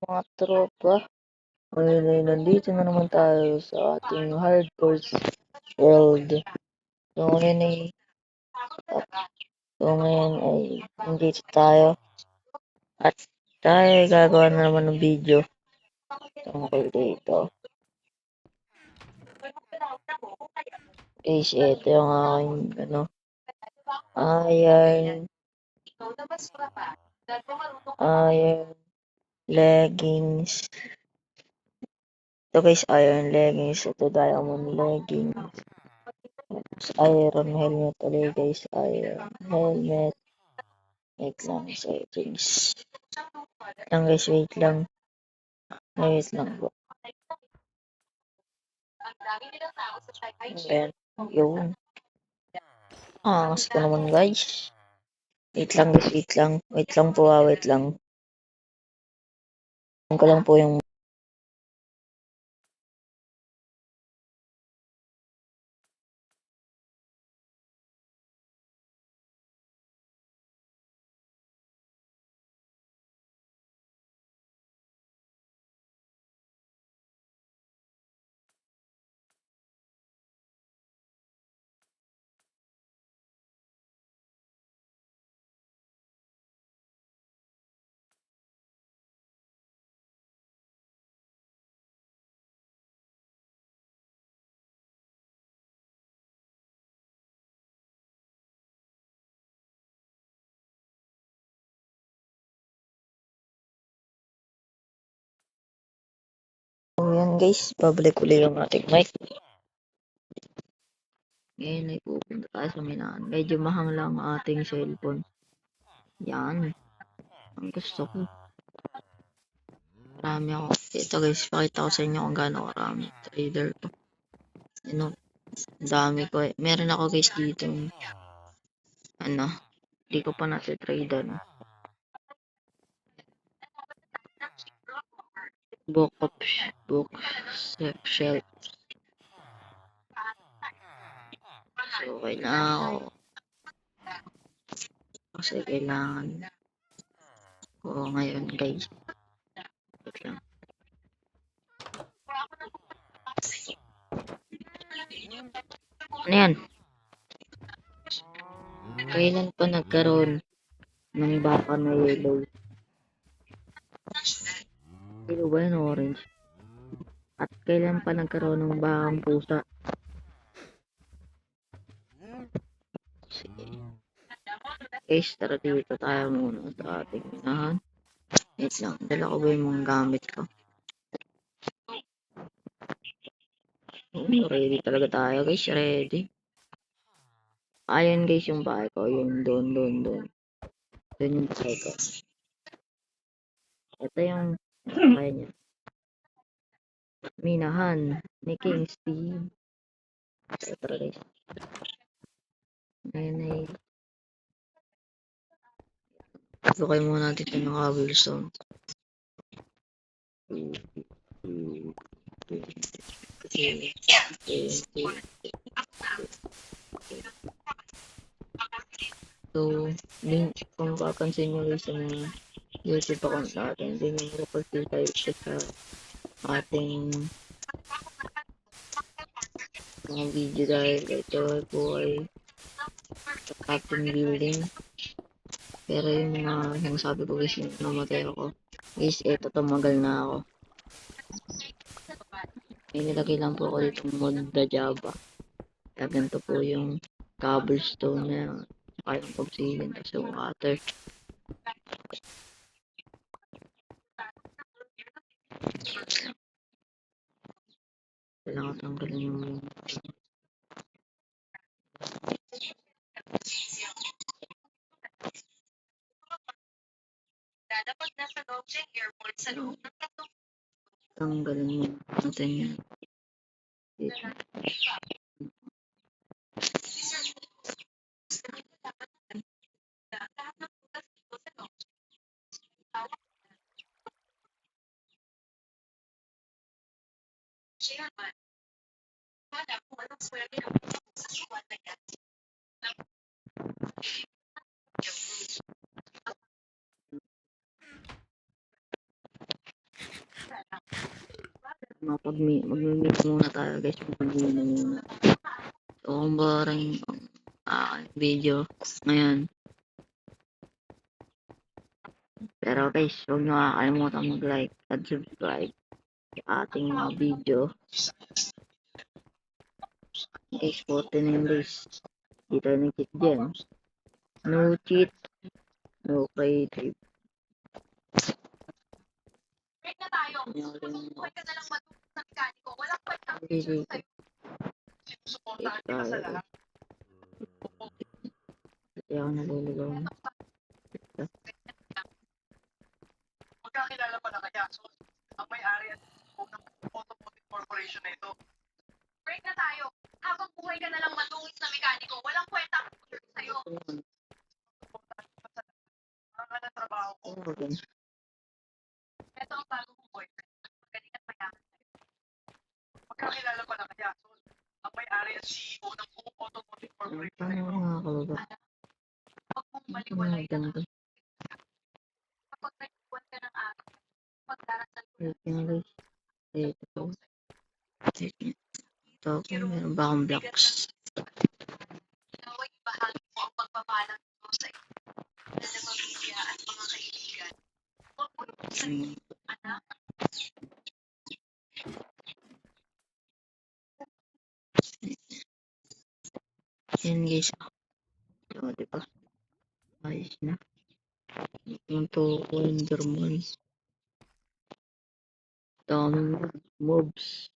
Mga tropa, ngayon ay nandito na naman tayo sa ating hardcore world. So ngayon ay nandito tayo at tayo ay gagawa na naman ng video tungkol dito. Guys, ito yung aking iron leggings. Ito guys, iron leggings. Ito diamond leggings. Iron helmet ulit guys. Iron helmet. Wait lang, settings. Lang guys, wait lang. Wait lang po. Ayan. Yun. Angas ko naman guys. Wait lang guys, wait lang. Wait lang po wait lang. Ko lang po yung yan guys, babalik ulit yung ating mic. Ngayon ay pupunta tayo sa Minahan. Medyo mahang lang ang ating cellphone. Yan. Ang gusto ko. Marami ako. Ito guys, pakita ko sa inyo kung gaano karami. Trader ko. Dami ko eh. Meron ako guys dito. Hindi ko pa nasa-trader. Book shelf. So, kailangan ko. Kasi kailangan ko ngayon guys. Wait lang. Ano yan? Kailan pa nagkaroon ng baka na yellow? Yellow ba yun orange? At kailan pa nagkaroon ng bakang pusa? Sige. Guys, tara dito tayo muna sa ating Minahan. Wait lang, dala ko ba yung mga gamit ko? Ready talaga tayo guys, ready. Ayan guys yung bahay ko, yung doon. Doon yung bahay ko. Ito yung bahay niya. Minahan ni King Steve. So, tara guys. Ngayon ay lukay muna natin ito ng cobblestone. So, kung papansin nyo guys sa mga YouTube account natin, hindi nyo makapag-subscribe sa ating mga video dahil ito po ay ating building. Pero yung sabi ko guys, yung namatay ako guys, eto tumagal na ako. May nilagay lang po ako ditong mod na Java. Kaya ganito po yung cobblestone na kayang pagsilin tapos yung water. Kailangan tanggalin yung tanggalin mo natin yan. Dito. Mag-meet muna tayo guys. Mag-meet muna. So, kung barang video ngayon. Pero guys, huwag nyo kakalimutan mag-like at subscribe sa ating mga video. Guys, 49 days. Di tayo nag-cheat dyan. No cheat, no creative. Break na tayo. Buhay ka na lang matulog sa mekaniko. Walang kwenta ang future sa'yo. Sinusuportahan kita sa lahat. Kasi ako naliligaw na. Magkakilala pala kaya. So, ang may-ari at ng automotive corporation na ito. Break na tayo. Habang buhay ka na lang matungis na mekaniko, walang kwenta ang future sa'yo. Ang ng trabaho ko. Ito ang bago kong boyfriend. Magaling at mayaman sa'yo. Magkakilala pala kaya. So, ang may-ari at CEO ng buong automotive corporation na ito. Huwag mong maliwalay na lang. Kapag nag-iwan ka ng akin, magdarasal ko lang. Ito, meron ba akong blocks? Naway ibahagi mo ang pagpapalang ito sa iyo na pamilya at mga kaibigan. Huwag mo yung sarili, anak. Yan guys. So, diba? Ayos na. Yung to Enderman. Daming mobs.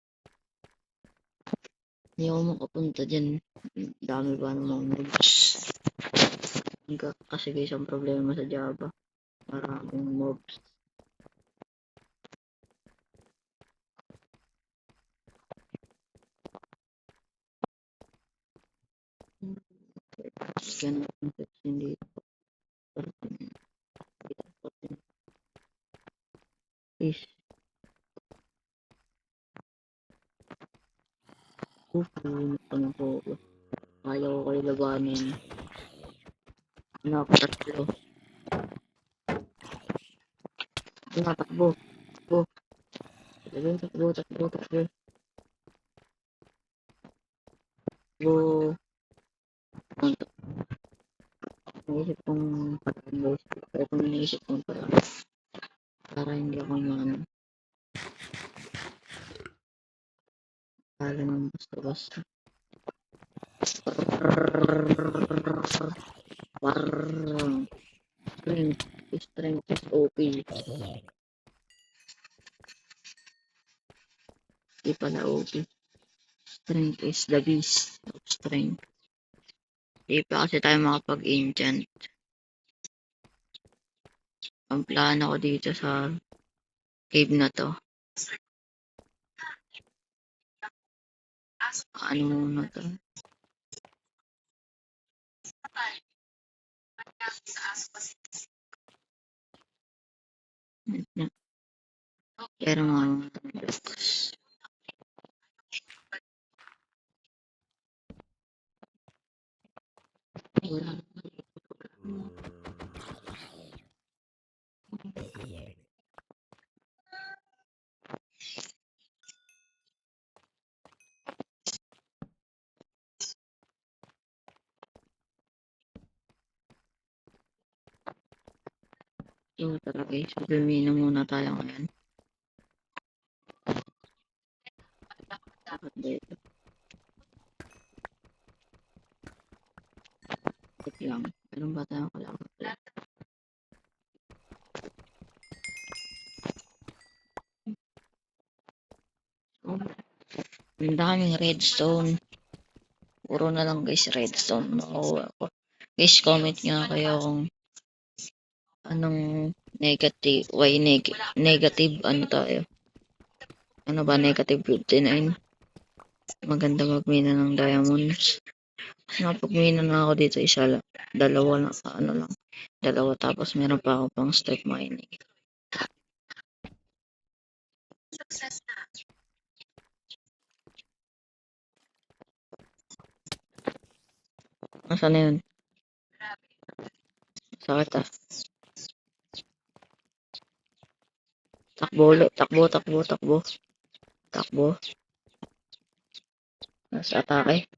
Hindi ako makapunta dyan. Dami ba namang mobs? Kasi guys, ang problema sa Java. Maraming mobs. Scan natin section dito. Fish. Punit pa ng poko. Ayaw ko kayo labanin. Nakatatlo. Takbo. Takbo. Takbo. Naisip kong parang guys. Pero kung naisip kong parang para hindi ako maano. Kala ng basta-basta. Strength is OP. Di pala OP. Strength is the beast of strength. Di pa kasi tayo makapag-enchant. Ang plano ko dito sa cave na to. Ano muna to? Pero mga blocks. Wala. So tara guys, bumina muna tayo ngayon. Dapat dito. Wait lang. Meron ba tayong kalaban? Ang daming redstone. Puro na lang guys redstone. Nakuha ko. Guys, comment nga kayo kung anong negative, negative ano tayo. Ano ba, negative 59? Maganda magmina ng diamonds. Napagmina na ako dito isa lang. Dalawa na, ano lang. Dalawa tapos meron pa ako pang step mining. Success na. Nasaan na yun? Sakit ah. Takbo ulit. Takbo. Takbo. Nasa atake.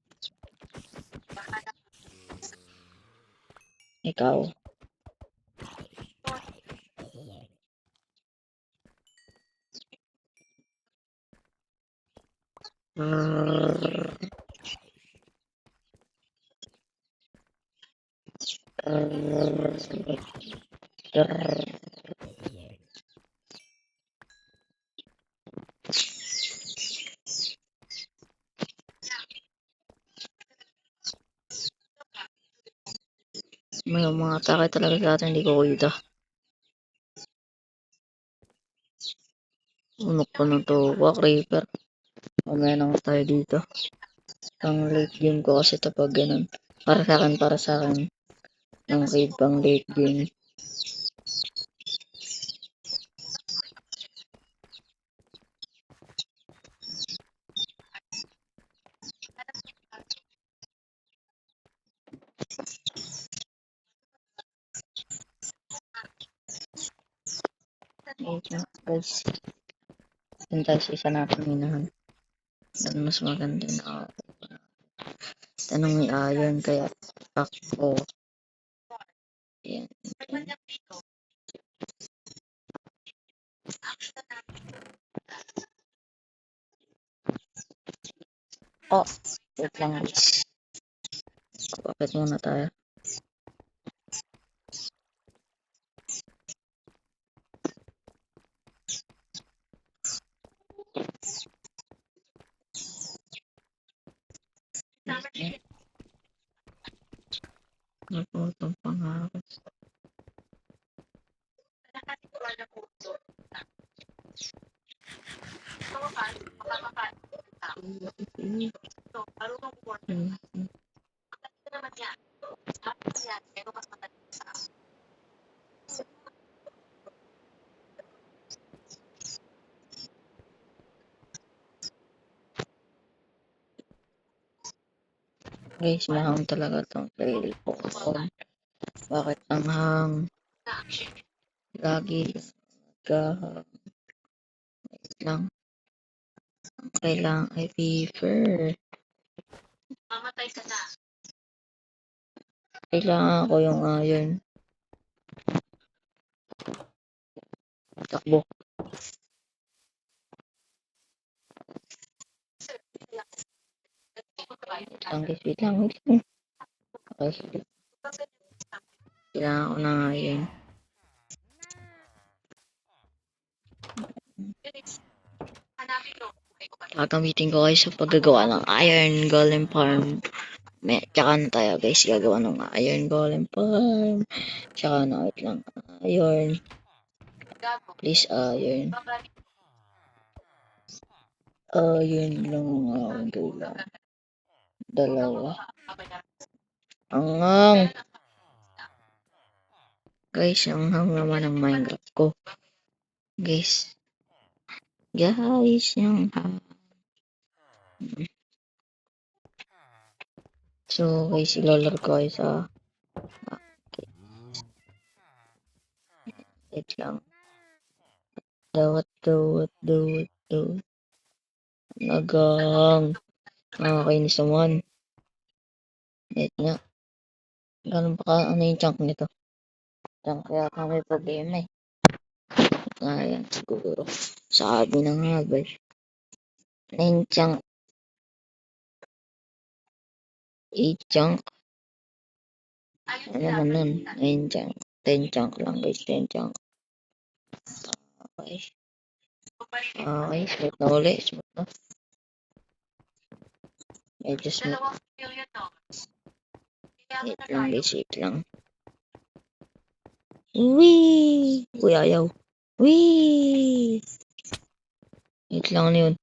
Ikaw. May mga atake talaga sa atin, hindi ko kita. Unok ko ng tuwa, Creeper. Mamaya na tayo dito. Pang late game ko kasi ito pag ganun. Para sa akin. Ang raid pang late game. Wait lang, guys. Dun tayo sa isa natin minahan. Dun mas maganda na tanong ni Ayon kaya ako. Ayan. Oh, wait lang guys. Bakit muna tayo? Naputong pangako. Guys, mahang talaga tong playlist ko. Bakit ang hang? Lagi kahang lang. Ang kailangan ay prefer. Mamatay ka na. Kailangan ko yung iron. Takbo. Wait lang. Okay. Kailangan ko ng iron. Gagamitin ko kayo sa paggagawa ng iron golem farm. Tsaka na tayo guys, gagawa ng iron golem farm. Tsaka na, wait lang. Iron. Please, iron. Iron lang ang kailangan. Dalawa. Angang. Guys, ang hang naman ng Minecraft ko. Guys, yung hang. So, guys, ilalaro ko kayo sa wait lang. Dawat. Nagang. Nakakainis naman. Wait nga. Ganun ba ano yung chunk nito? Chunk kaya ka may problema eh. Ayan, siguro. Sabi na nga guys. 9 chunk. 8 chunk. Ano naman nun? 9 chunk. 10 chunk lang guys. 10 chunk. Okay. Okay, smooth na uli. Smooth na. Medyo smooth. Wait lang guys, wait lang. Wee! Uy, ayaw. Wee! Wait lang na yun.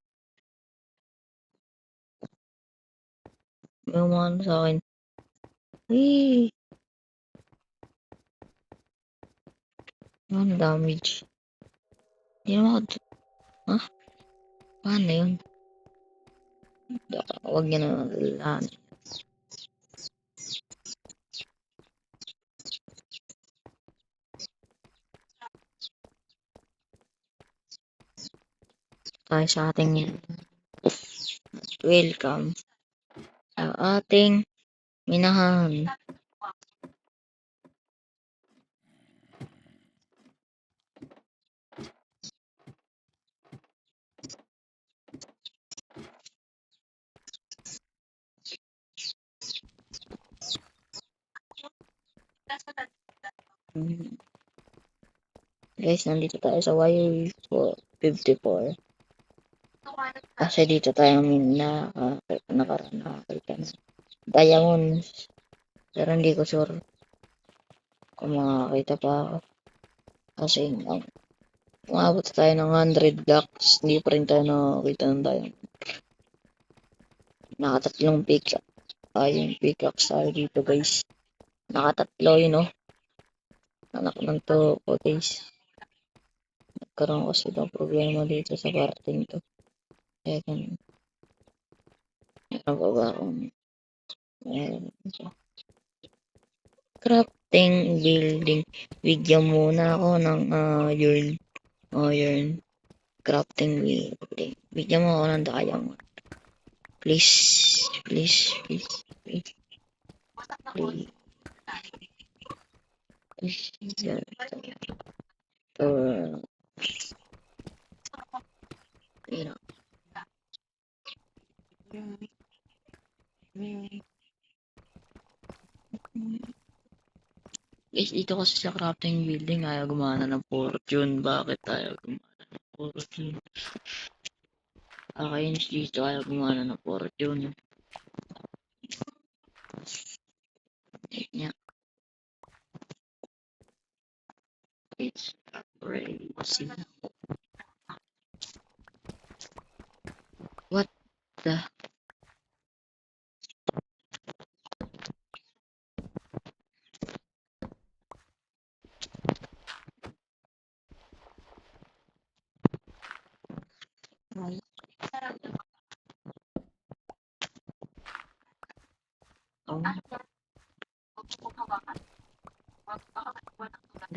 May umano sa akin. Wee! Ano damage? Hindi naman ako. Ha? Paano yun? Huwag niya na nalalahan. tayo sa ating welcome sa ating minahan. Guys, nandito tayo sa wire 54. Kasi dito tayo nakakita na diamonds. Pero hindi ko sure kung makakita pa ako. Kasi umabot tayo ng 100 blocks. Hindi pa rin tayo nakakita ng diamond. Nakatatlong yung pickaxe tayo dito guys. Nakatatlo yun oh. Anak ng to po guys. Nagkaroon kasi ng problema dito sa parting to. Kaya ganun. Meron pa ba akong crafting building. Bigyan muna ako ng iron crafting building. Bigyan mo ako ng diamond. Please. Guys, dito kasi sa crafting building ayaw gumana ng fortune. Bakit ayaw gumana ng fortune? Kainis dito ayaw gumana ng fortune. Yeah. It's crazy. What the?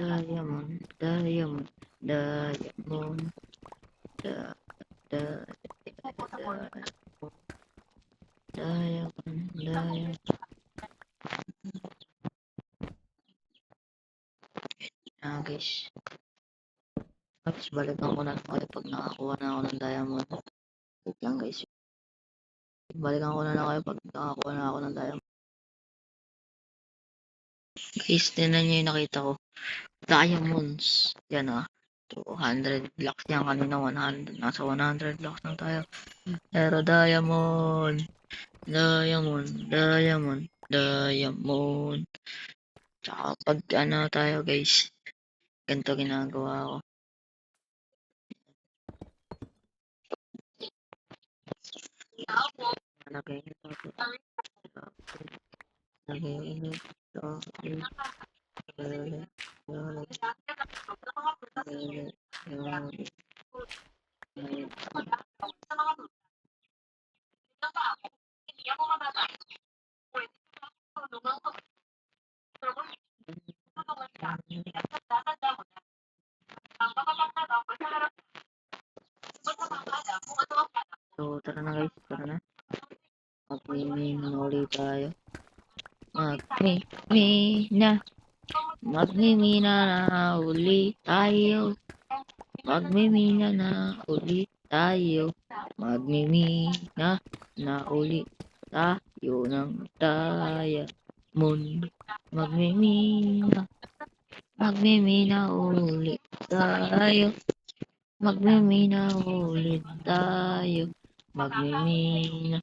Diamond. Guys. Tapos balikan ko na kayo pag nakakuha na ako ng diamond. Wait lang guys. Balikan ko na kayo pag nakakuha na ako ng diamond. Guys, tinan nyo yung nakita ko. Diamonds. Yan 200 blocks yan. Kanina 100. Nasa 100 blocks lang tayo. Pero diamond. Tsaka pag tayo guys. Ganito ginagawa ko. Lagay ito. So, tara na guys, tara na. Magmimina ulit tayo. Magmimina na ulit tayo. Magmimina na ulit tayo. Magmimina na ulit tayo ng diamond. Magmimina ulit tayo. Magmimina ulit tayo. Magmimina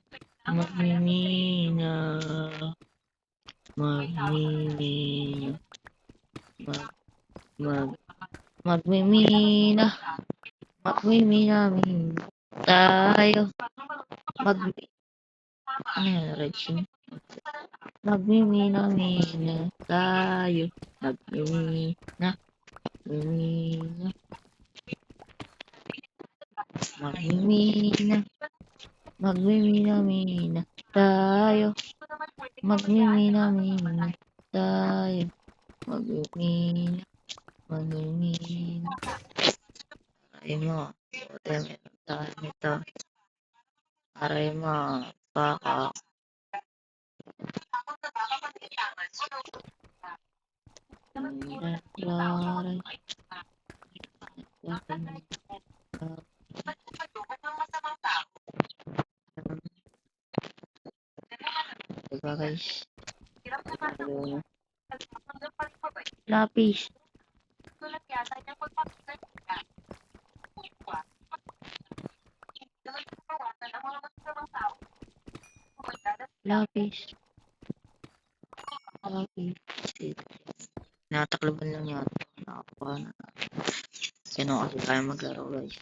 tayo. Ano yan, red sim? Magmimina tayo. Magmimina tayo. Magmimina tayo. Magmimina. Ay mo. Meron tayo nito. Para yung mga baka. Diba guys? Lapis. Lapis. Lapis. Natakloban lang yata. Nakakuha na. Sino kasi tayo maglaro guys.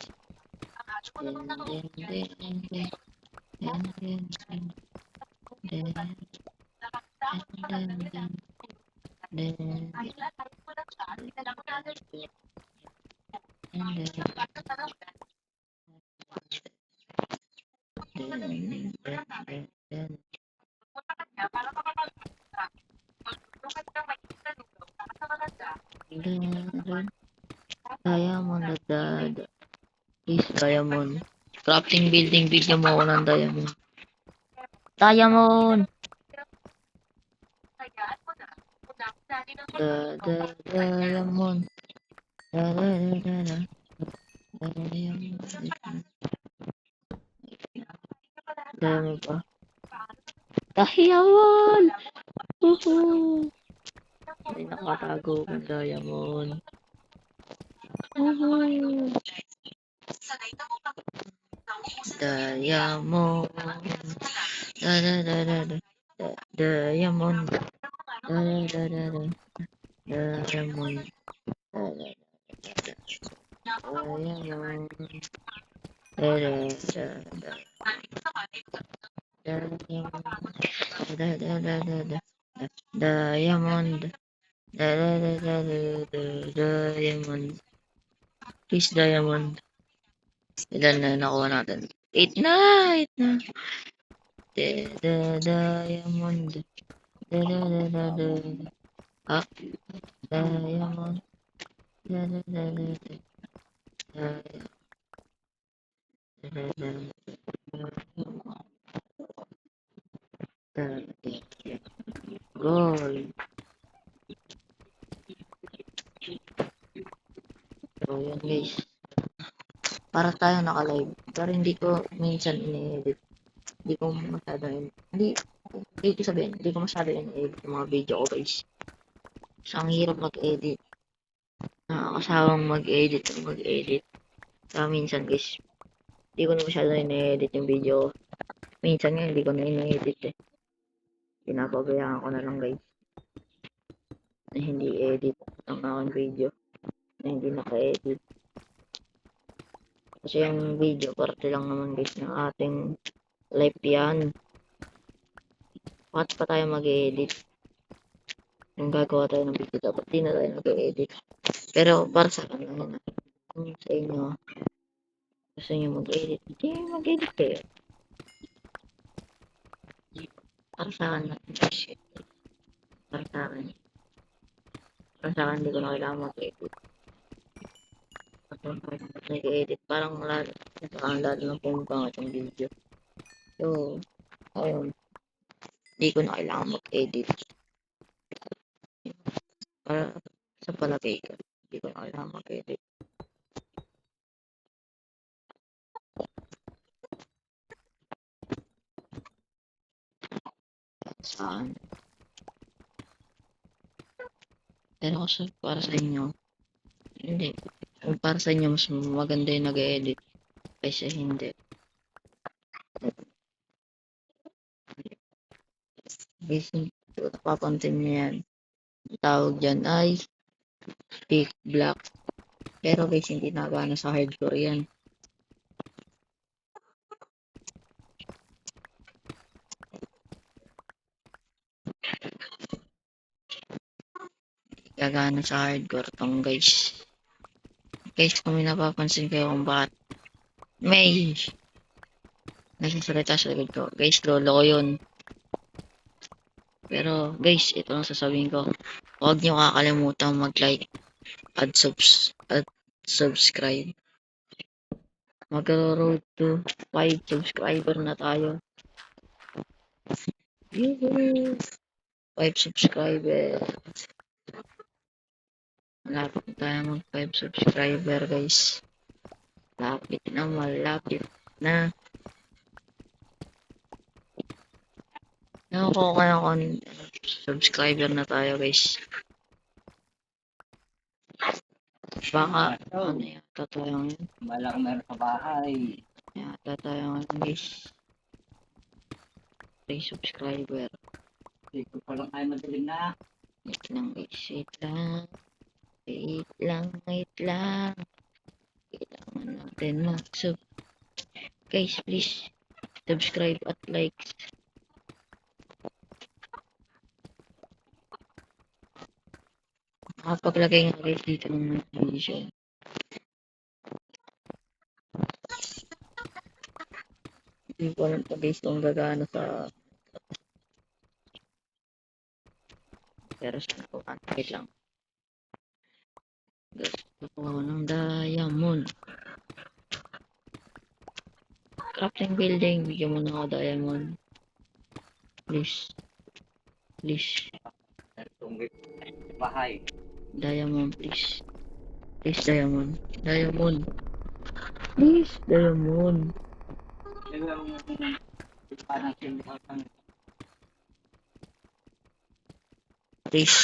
Diamond dad. Please diamond. Crafting building video mo ako ng diamond. Diamond! Diamond. Diamond pa. Diamond! Woohoo! May nakatago ng diamond. Woohoo! Diamond. Diamond. Diamond. Diamond. Diamond. Diamond. Please diamond. Ilan na nakuha natin? 8 na! 8 na! Diamond. Ah, diamond. Goal. So, yun guys. Para tayo naka-live. Pero hindi ko minsan ini-edit. Hindi ko masyado hindi ko sabihin, hindi ko masyado ini-edit yung mga video ko guys. So, ang hirap mag-edit. Nakakasawang mag-edit. So, minsan guys, hindi ko na masyado ini-edit yung video ko. Minsan nga, hindi ko na ini-edit eh. Pinapabayaan ko na lang guys. Na hindi edit ang aking video. Na hindi naka-edit. Kasi yung video, parte lang naman guys ng ating live yan. Bakit pa tayo mag-edit? Yung gagawa tayo ng video, dapat di na tayo nag-edit. Pero para sa akin lang yun. Kung sa inyo, gusto nyo mag-edit, hindi mag-edit kayo. Para sa akin lang. Para sa akin. Para sa akin, hindi ko na kailangan mag-edit. Nag-edit, parang lalo ng pumpangat yung video. So, ayun. Hindi ko na kailangan mag-edit. Para sa palagay ko, hindi ko na kailangan mag-edit. Saan? Pero kasi para sa inyo, hindi. Para sa inyo, mas maganda yung nag-edit kaysa hindi. Basing, papantin niyo yan. Tawag dyan ay thick black. Pero guys, hindi nagana sa hardcore yan. Gagana sa hardcore tong guys. Guys, kung may napapansin kayo kung bakit may nagsasalita sa likod ko. Guys, lolo ko yun. Pero guys, ito lang sasabihin ko. Huwag niyo kakalimutan mag-like at subscribe. Mag-road to 5 subscriber na tayo. Yuhu! 5 subscriber. Malapit na tayo mag 5 subscriber guys. Malapit na. Ako kaya subscriber na tayo guys. Baka ano yata tayo ngayon. Malaki meron sa bahay. Yata tayo ngayon guys. 3 subscriber. Hindi ko pa lang tayo madaling na. Wait lang guys. Wait lang. Kailangan natin mag-sub. Guys, please subscribe at like. Nakapaglagay nga guys dito ng notification. Hindi ko alam pa guys kung gagana sa pero wait lang. Gusto ko ng diamond. Crafting building, bigyan mo na ako diamond. Please. Tunggu sa bahay. Diamond, please. Please, diamond. Please, diamond. Please.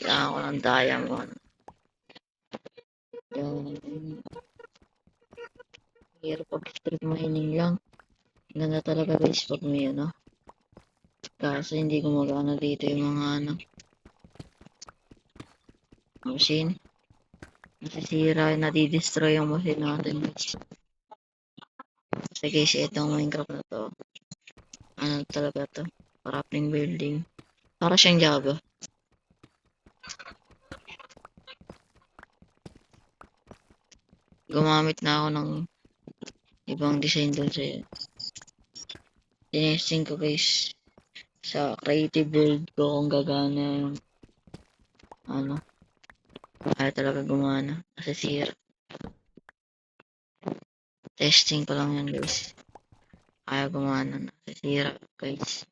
Kailangan ko ng diamond. Hirap pag street mining lang. Ganda talaga guys pag may ano. Kaso hindi gumagana dito yung mga machine. Nasisira, nadidestroy yung machine natin guys. Kasi guys, itong Minecraft na to. Ano talaga to? Crafting building. Para siyang Java. Gumamit na ako ng ibang design dun sa tinesting ko guys. Sa creative build ko kung gagana yung ano. Ayaw talaga gumana. Nasisira. Testing ko lang yan guys. Ayaw gumana. Nasisira guys.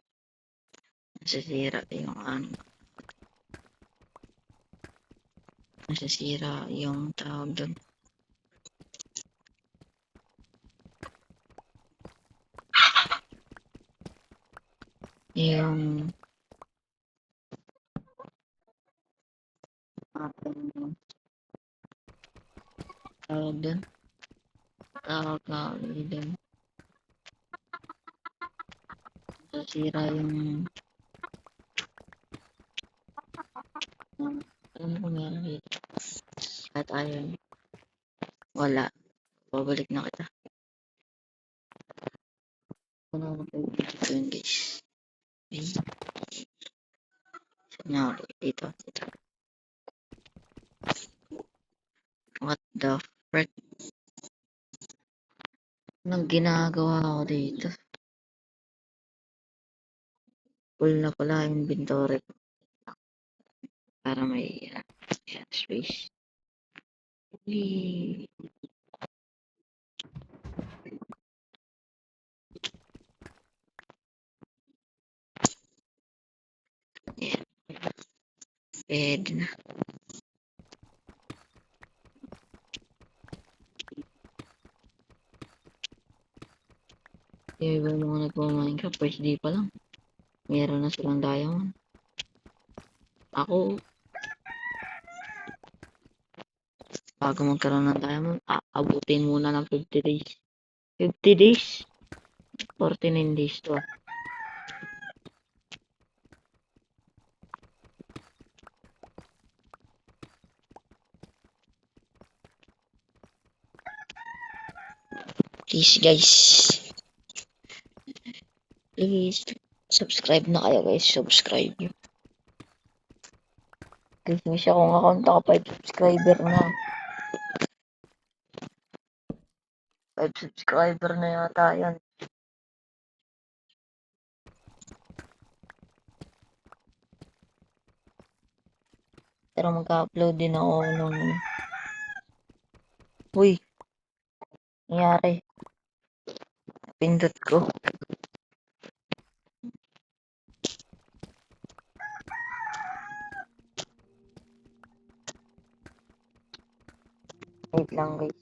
Nasisira yung ano. Nasisira yung tawag doon. Yung ating tawag doon. Tawag na doon. Nasisira yung ano ko meron dito. At ayun. Wala. Babalik na kita. Ano na kayo dito yun guys. Okay. Saan nga ako dito. What the frick? Anong ginagawa ko dito? Full na pala yung inventory ko. Para may space. Wee. Yeah. Pwede na. Yung iba mga nagpo-Minecraft, first day pa lang. Meron na silang diamond. Ako, bago magkaroon ng diamond, abutin muna ng 50 days. 50 days? 49 days to. Please guys. Please, subscribe na kayo guys. Subscribe. Guys, may siya kong account ako 5 subscriber na. 5 subscriber na yata yan. Pero mag-upload din ako ng... Uy! Nangyari. Pindot ko. Wait lang guys.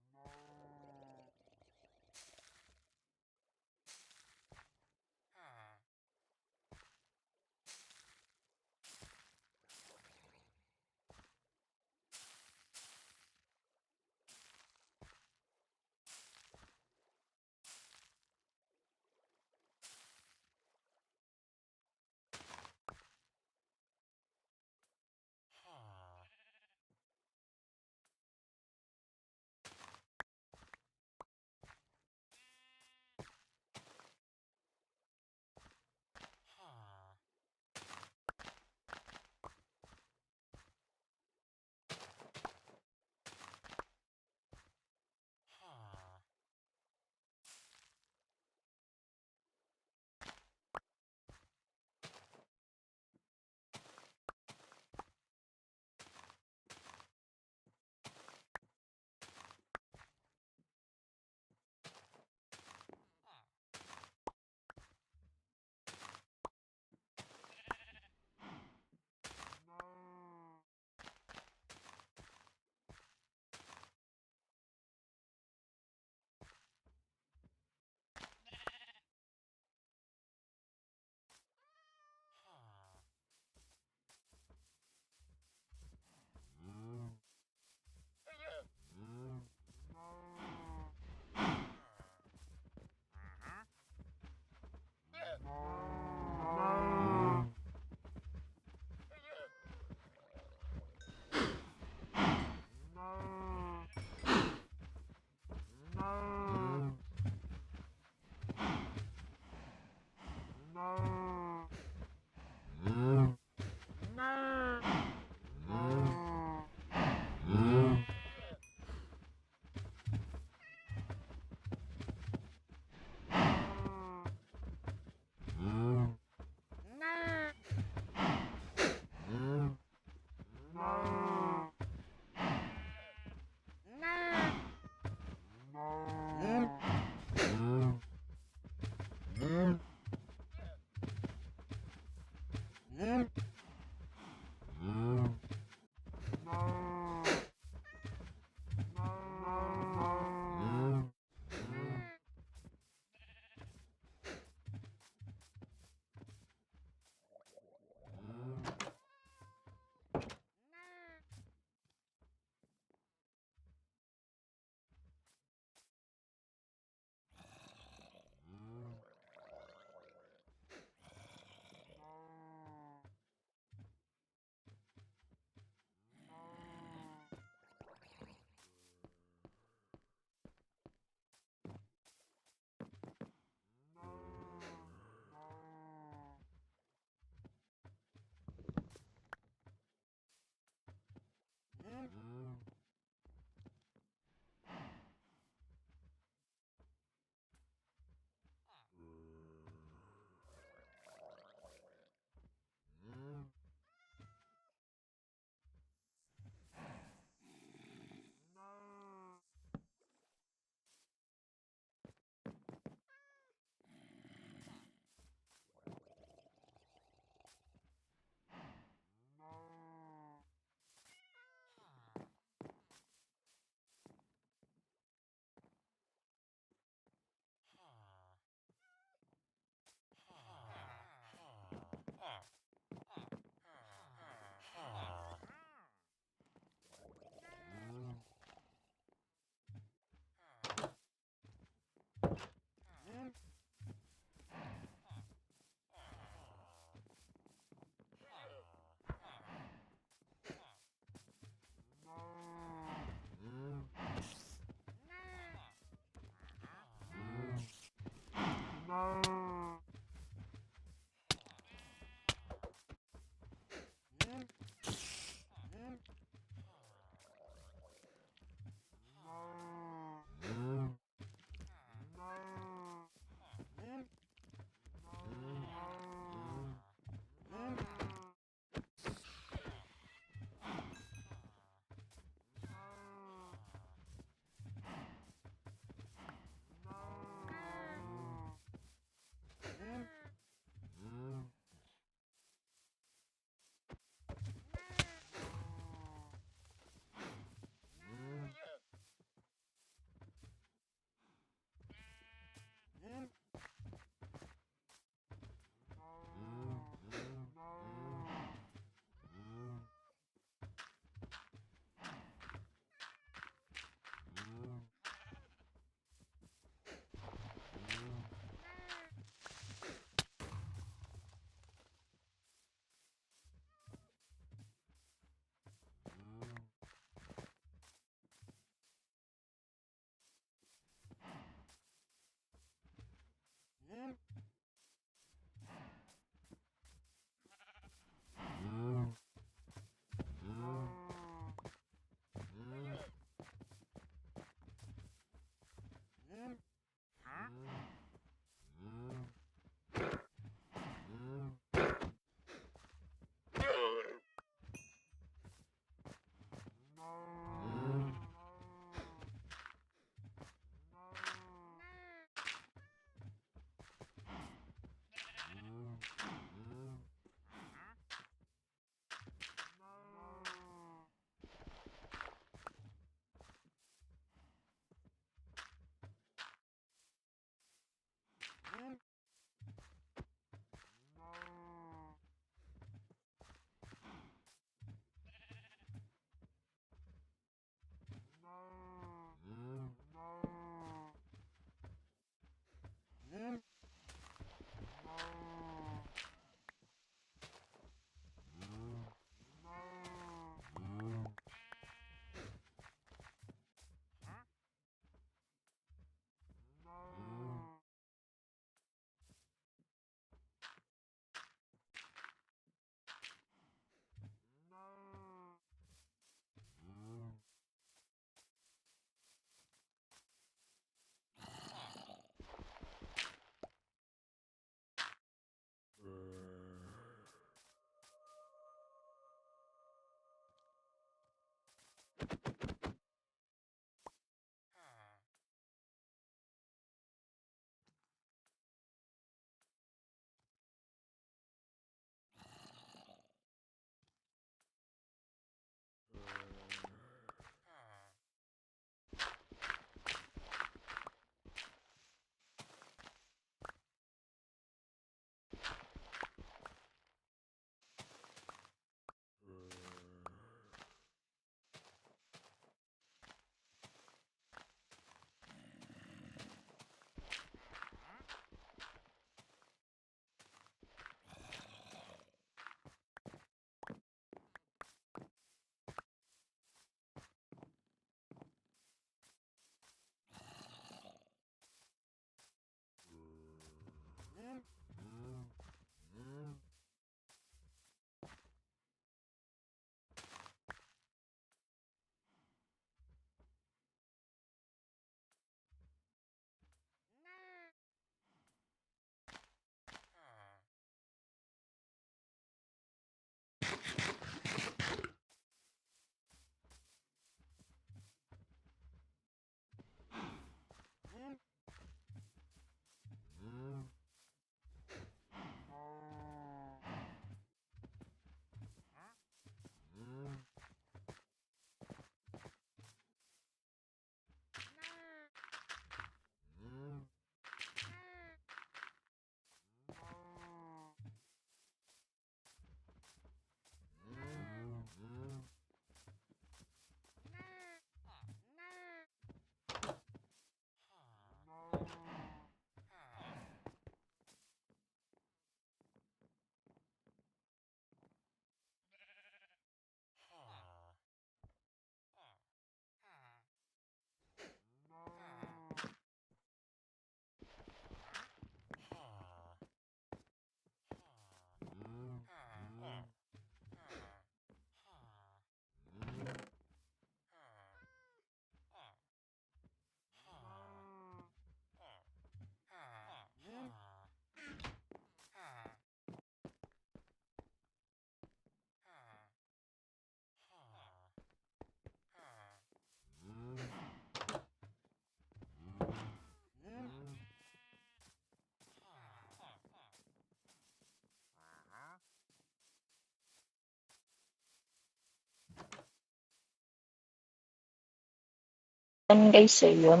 Yan guys, yun.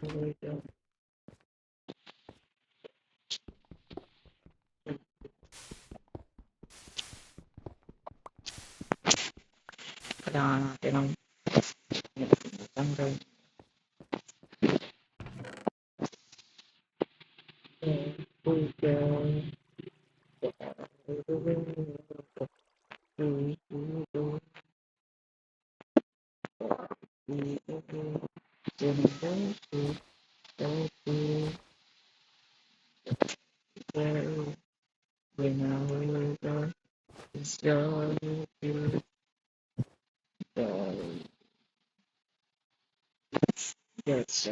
Ulit na. Kailangan natin ng tanggal. Yes,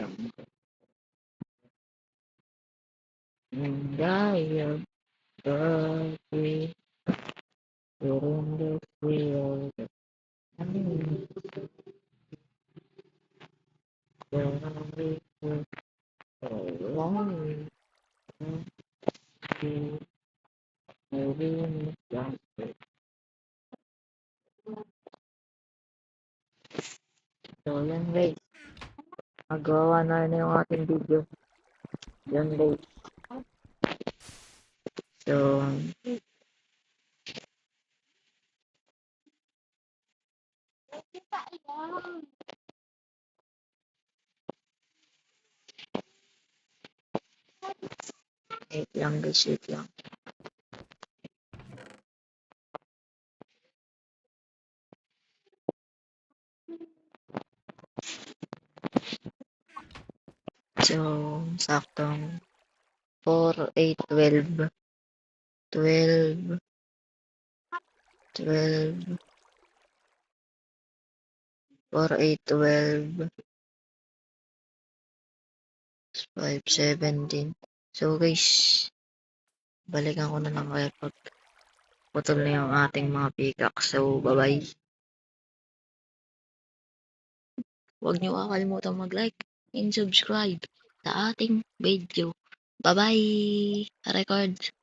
Gaya Bagi Turun the field So yan guys, magawa na yung ating video. Yan guys. So, wait lang guys, wait lang. So, saktong 4, 8, 12. 12, 12, 4, 8, 12, 5, 17. So guys, balikan ko na lang kayo pag putol na yung ating mga pickaxe. So, bye-bye. Huwag niyo kakalimutan mag-like and subscribe sa ating video. Bye-bye! Record!